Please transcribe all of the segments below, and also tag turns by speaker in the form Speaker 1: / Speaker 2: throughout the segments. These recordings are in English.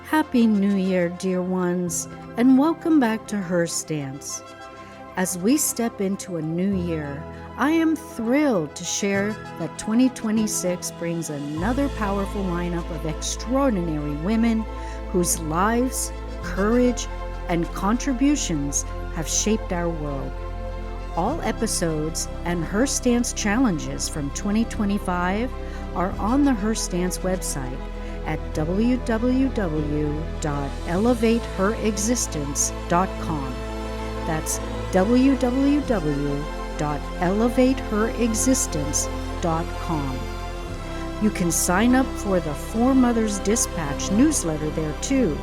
Speaker 1: Happy New Year, dear ones, and welcome back to HerStance. As we step into a new year, I am thrilled to share that 2026 brings another powerful lineup of extraordinary women whose lives, courage, and contributions have shaped our world. All episodes and HerStance challenges from 2025 are on the HerStance website at www.elevateherexistence.com. That's www.elevateherexistence.com. You can sign up for the Four Mothers Dispatch newsletter there too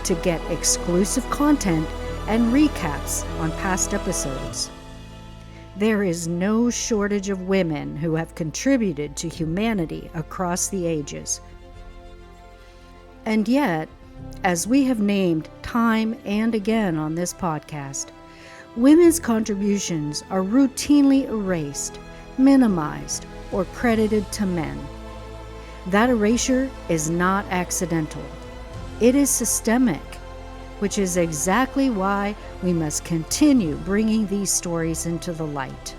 Speaker 1: to get exclusive content and recaps on past episodes. There is no shortage of women who have contributed to humanity across the ages. And yet, as we have named time and again on this podcast, women's contributions are routinely erased, minimized, or credited to men. That erasure is not accidental. It is systemic, which is exactly why we must continue bringing these stories into the light.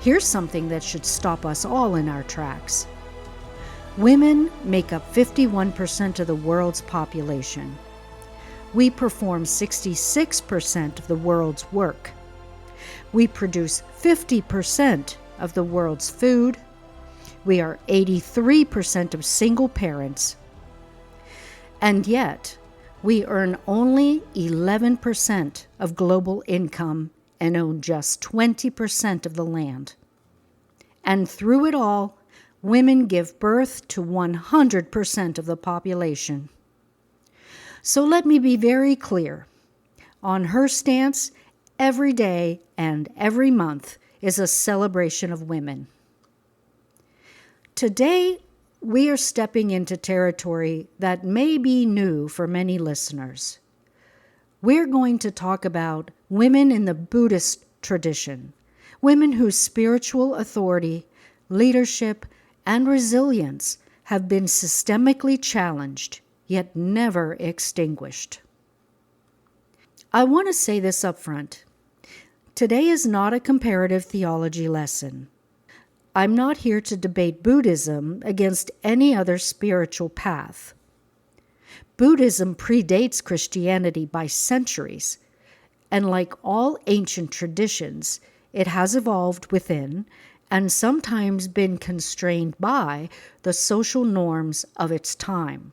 Speaker 1: Here's something that should stop us all in our tracks. Women make up 51% of the world's population. We perform 66% of the world's work. We produce 50% of the world's food. We are 83% of single parents. And yet, we earn only 11% of global income and own just 20% of the land. And through it all, women give birth to 100% of the population. So let me be very clear. On HerStance, every day and every month is a celebration of women. Today, we are stepping into territory that may be new for many listeners. We're going to talk about women in the Buddhist tradition, women whose spiritual authority, leadership, and resilience have been systemically challenged, yet never extinguished. I want to say this up front. Today is not a comparative theology lesson. I'm not here to debate Buddhism against any other spiritual path. Buddhism predates Christianity by centuries, and like all ancient traditions, it has evolved within and sometimes been constrained by the social norms of its time.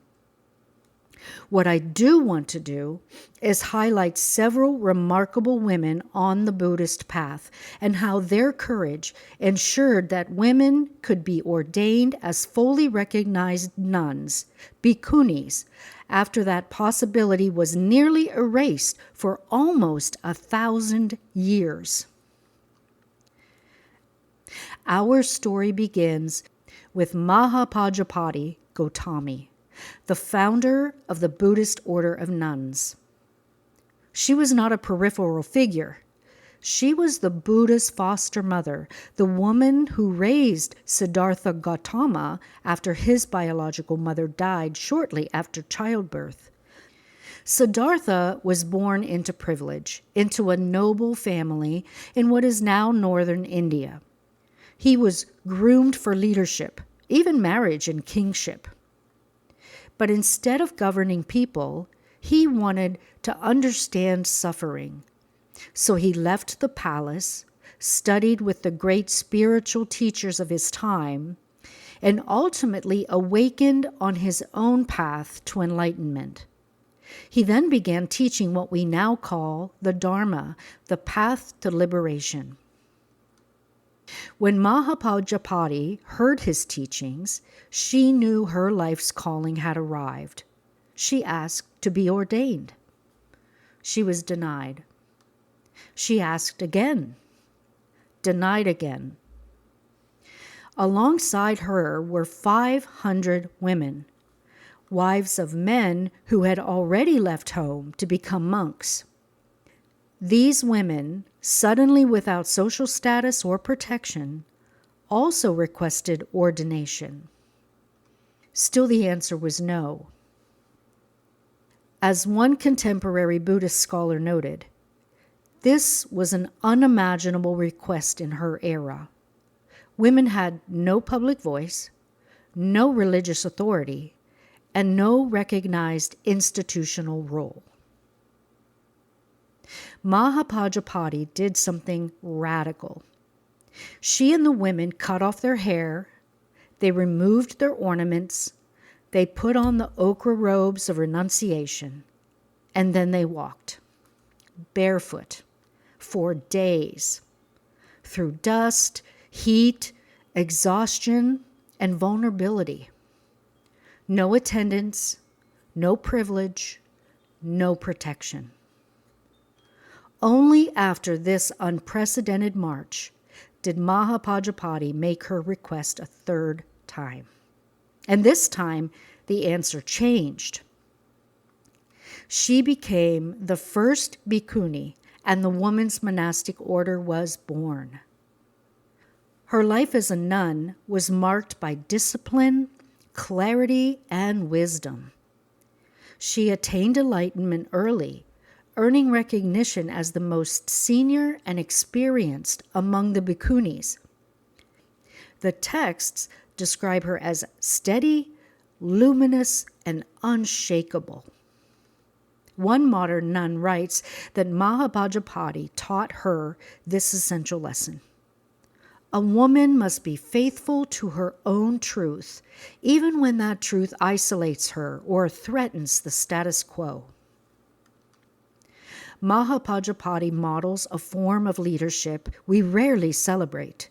Speaker 1: What I do want to do is highlight several remarkable women on the Buddhist path and how their courage ensured that women could be ordained as fully recognized nuns, Bhikkhunis, after that possibility was nearly erased for almost 1,000 years. Our story begins with Mahāpajāpatī Gotamī, the founder of the Buddhist order of nuns. She was not a peripheral figure. She was the Buddha's foster mother, the woman who raised Siddhartha Gautama after his biological mother died shortly after childbirth. Siddhartha was born into privilege, into a noble family in what is now northern India. He was groomed for leadership, even marriage and kingship. But instead of governing people, he wanted to understand suffering. So he left the palace, studied with the great spiritual teachers of his time, and ultimately awakened on his own path to enlightenment. He then began teaching what we now call the Dharma, the path to liberation. When Mahāpajāpatī heard his teachings, she knew her life's calling had arrived. She asked to be ordained. She was denied. She asked again, denied again. Alongside her were 500 women, wives of men who had already left home to become monks. These women, suddenly without social status or protection, also requested ordination. Still the answer was no. As one contemporary Buddhist scholar noted, this was an unimaginable request in her era. Women had no public voice, no religious authority, and no recognized institutional role. Mahāpajāpatī did something radical. She and the women cut off their hair, they removed their ornaments, they put on the ochre robes of renunciation, and then they walked, barefoot, for days, through dust, heat, exhaustion, and vulnerability. No attendance, no privilege, no protection. Only after this unprecedented march did Mahāpajāpatī make her request a third time. And this time, the answer changed. She became the first Bhikkhunī, and the woman's monastic order was born. Her life as a nun was marked by discipline, clarity, and wisdom. She attained enlightenment early, earning recognition as the most senior and experienced among the Bhikkhunis. The texts describe her as steady, luminous, and unshakable. One modern nun writes that Mahāpajāpatī taught her this essential lesson. A woman must be faithful to her own truth, even when that truth isolates her or threatens the status quo. Mahāpajāpatī models a form of leadership we rarely celebrate.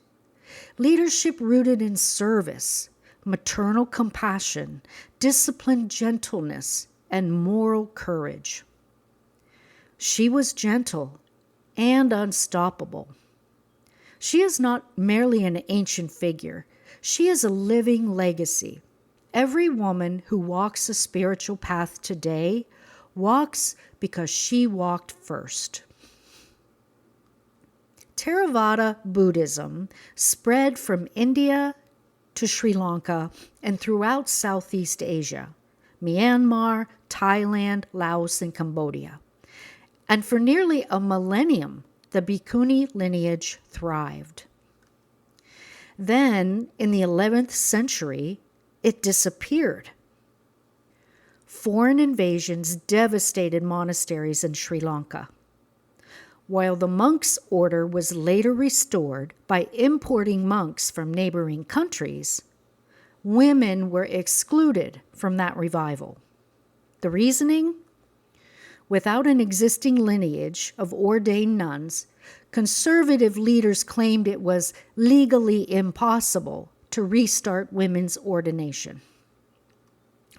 Speaker 1: Leadership rooted in service, maternal compassion, disciplined gentleness, and moral courage. She was gentle and unstoppable. She is not merely an ancient figure. She is a living legacy. Every woman who walks a spiritual path today walks because she walked first. Theravada Buddhism spread from India to Sri Lanka and throughout Southeast Asia, Myanmar, Thailand, Laos, and Cambodia. And for nearly a millennium, the Bhikkhuni lineage thrived. Then, in the 11th century, it disappeared. Foreign invasions devastated monasteries in Sri Lanka. While the monks' order was later restored by importing monks from neighboring countries, women were excluded from that revival. The reasoning? Without an existing lineage of ordained nuns, conservative leaders claimed it was legally impossible to restart women's ordination.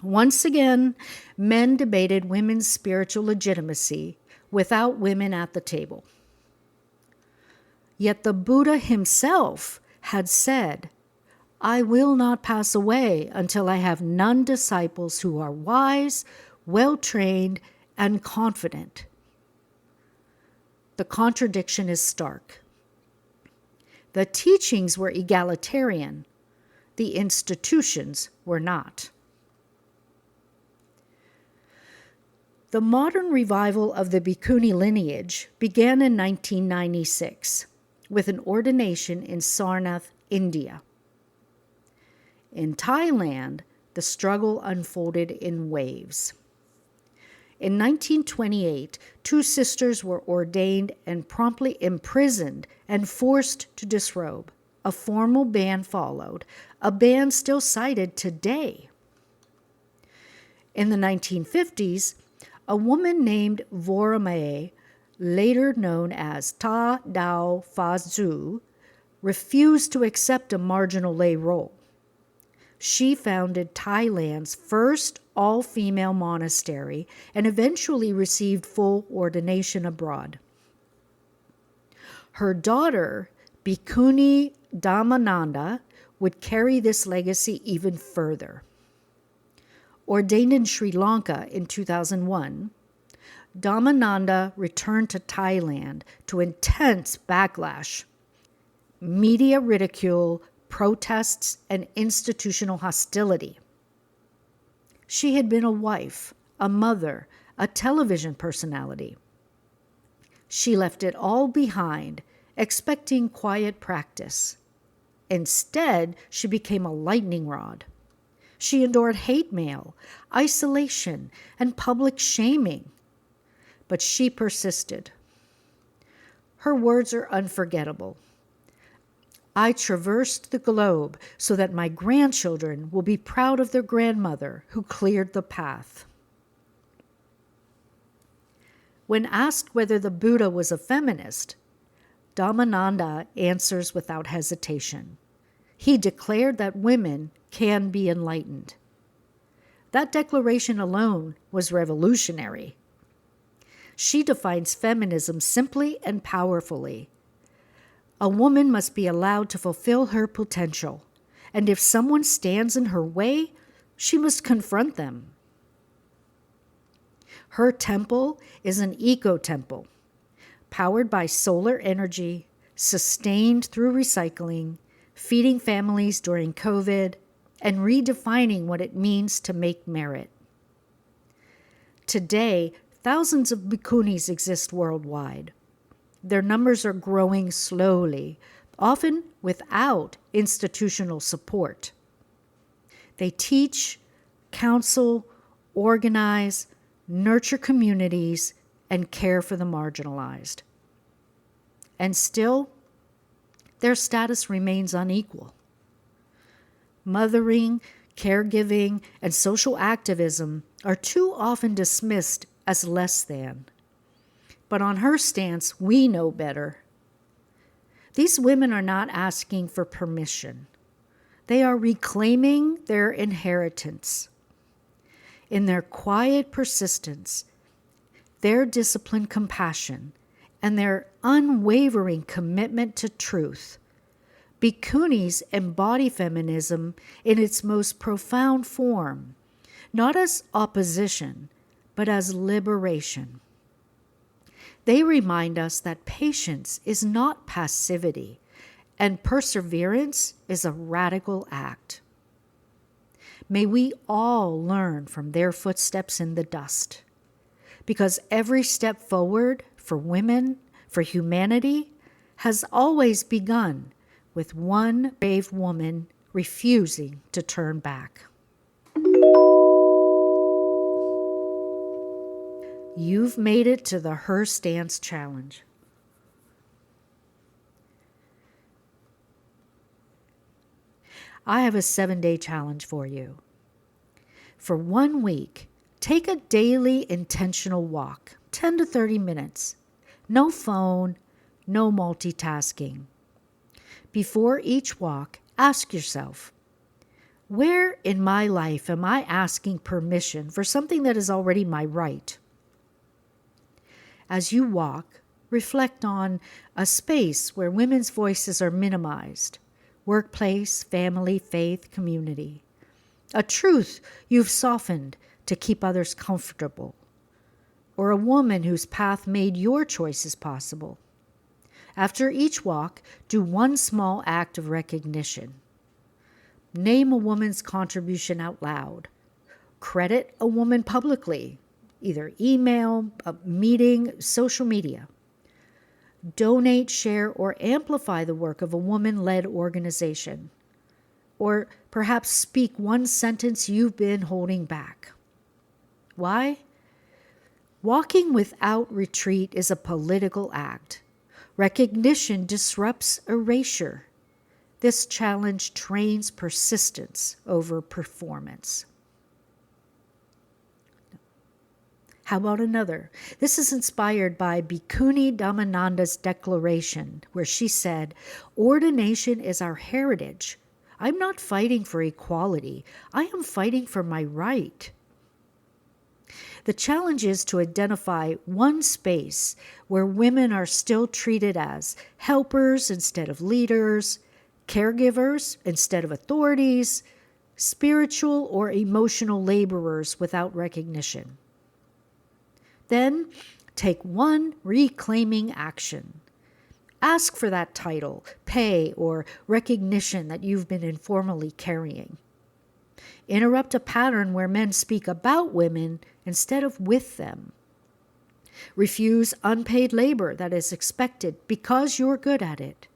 Speaker 1: Once again, men debated women's spiritual legitimacy without women at the table. Yet the Buddha himself had said, "I will not pass away until I have nun disciples who are wise, well-trained, and confident." The contradiction is stark. The teachings were egalitarian. The institutions were not. The modern revival of the Bhikkhuni lineage began in 1996 with an ordination in Sarnath, India. In Thailand, the struggle unfolded in waves. In 1928, two sisters were ordained and promptly imprisoned and forced to disrobe. A formal ban followed, a ban still cited today. In the 1950s, a woman named Voramae, later known as Ta Dao Fa Zu, refused to accept a marginal lay role. She founded Thailand's first all-female monastery and eventually received full ordination abroad. Her daughter, Bhikkhunī Dhammananda, would carry this legacy even further. Ordained in Sri Lanka in 2001, Dhammananda returned to Thailand to intense backlash, media ridicule, protests, and institutional hostility. She had been a wife, a mother, a television personality. She left it all behind, expecting quiet practice. Instead, she became a lightning rod. She endured hate mail, isolation, and public shaming. But she persisted. Her words are unforgettable. I traversed the globe so that my grandchildren will be proud of their grandmother who cleared the path. When asked whether the Buddha was a feminist, Dhammananda answers without hesitation. He declared that women can be enlightened. That declaration alone was revolutionary. She defines feminism simply and powerfully. A woman must be allowed to fulfill her potential, and if someone stands in her way, she must confront them. Her temple is an eco-temple, powered by solar energy, sustained through recycling, feeding families during COVID, and redefining what it means to make merit. Today, thousands of bhikkhunis exist worldwide. Their numbers are growing slowly, often without institutional support. They teach, counsel, organize, nurture communities, and care for the marginalized. And still, their status remains unequal. Mothering, caregiving, and social activism are too often dismissed as less than. But on HerStance, we know better. These women are not asking for permission. They are reclaiming their inheritance. In their quiet persistence, their disciplined compassion, and their unwavering commitment to truth, Bhikkhunis embody feminism in its most profound form, not as opposition, but as liberation. They remind us that patience is not passivity, and perseverance is a radical act. May we all learn from their footsteps in the dust, because every step forward for women, for humanity, has always begun with one brave woman refusing to turn back. You've made it to the HerStance Challenge. I have a 7-day challenge for you. For 1 week, take a daily intentional walk, 10 to 30 minutes. No phone, no multitasking. Before each walk, ask yourself, where in my life am I asking permission for something that is already my right? As you walk, reflect on a space where women's voices are minimized, workplace, family, faith, community. A truth you've softened to keep others comfortable, or a woman whose path made your choices possible. After each walk, do one small act of recognition. Name a woman's contribution out loud. Credit a woman publicly, either email, a meeting, social media. Donate, share, or amplify the work of a woman-led organization. Or perhaps speak one sentence you've been holding back. Why? Walking without retreat is a political act. Recognition disrupts erasure. This challenge trains persistence over performance. How about another? This is inspired by Bhikkhunī Dhammananda's declaration, where she said, "Ordination is our heritage. I'm not fighting for equality. I am fighting for my right." The challenge is to identify one space where women are still treated as helpers instead of leaders, caregivers instead of authorities, spiritual or emotional laborers without recognition. Then take one reclaiming action. Ask for that title, pay, or recognition that you've been informally carrying. Interrupt a pattern where men speak about women instead of with them. Refuse unpaid labor that is expected because you're good at it.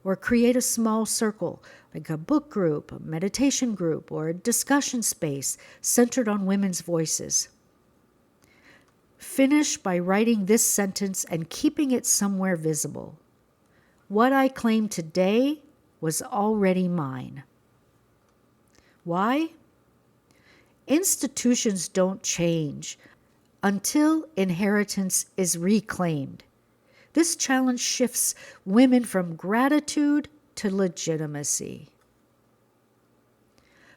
Speaker 1: Or create a small circle, like a book group, a meditation group, or a discussion space centered on women's voices. Finish by writing this sentence and keeping it somewhere visible. What I claim today was already mine. Why? Institutions don't change until inheritance is reclaimed. This challenge shifts women from gratitude to legitimacy.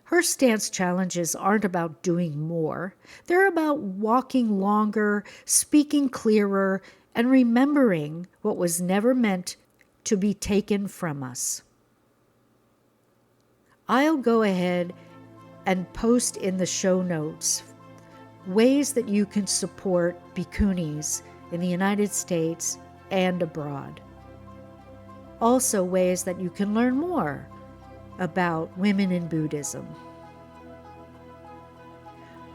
Speaker 1: HerStance challenges aren't about doing more. They're about walking longer, speaking clearer, and remembering what was never meant to be taken from us. I'll go ahead and post in the show notes ways that you can support Bhikkhunis in the United States and abroad. Also, ways that you can learn more about women in Buddhism.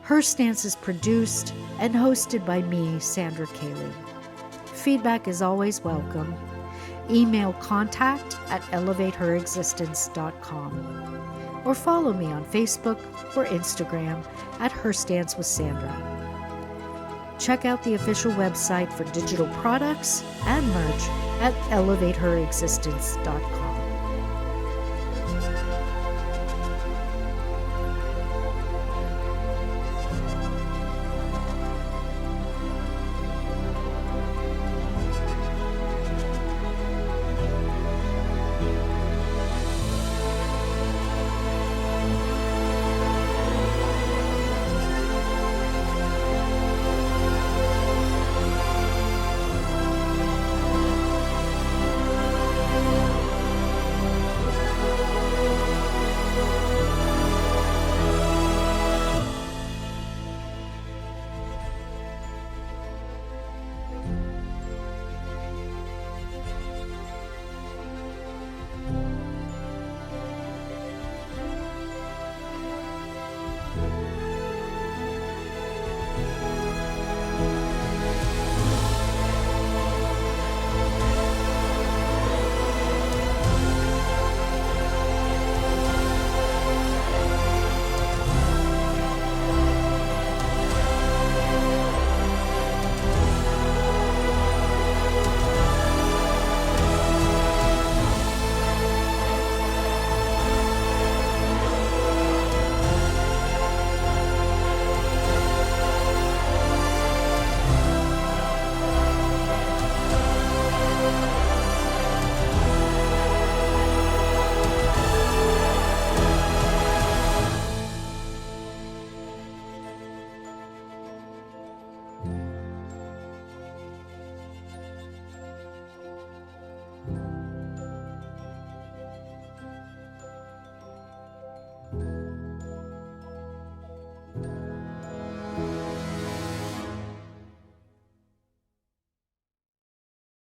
Speaker 1: HerStance is produced and hosted by me, Sandra Cayley. Feedback is always welcome. Email contact@elevateherexistence.com or follow me on Facebook or Instagram @HerStance with Sandra. Check out the official website for digital products and merch at elevateherexistence.com.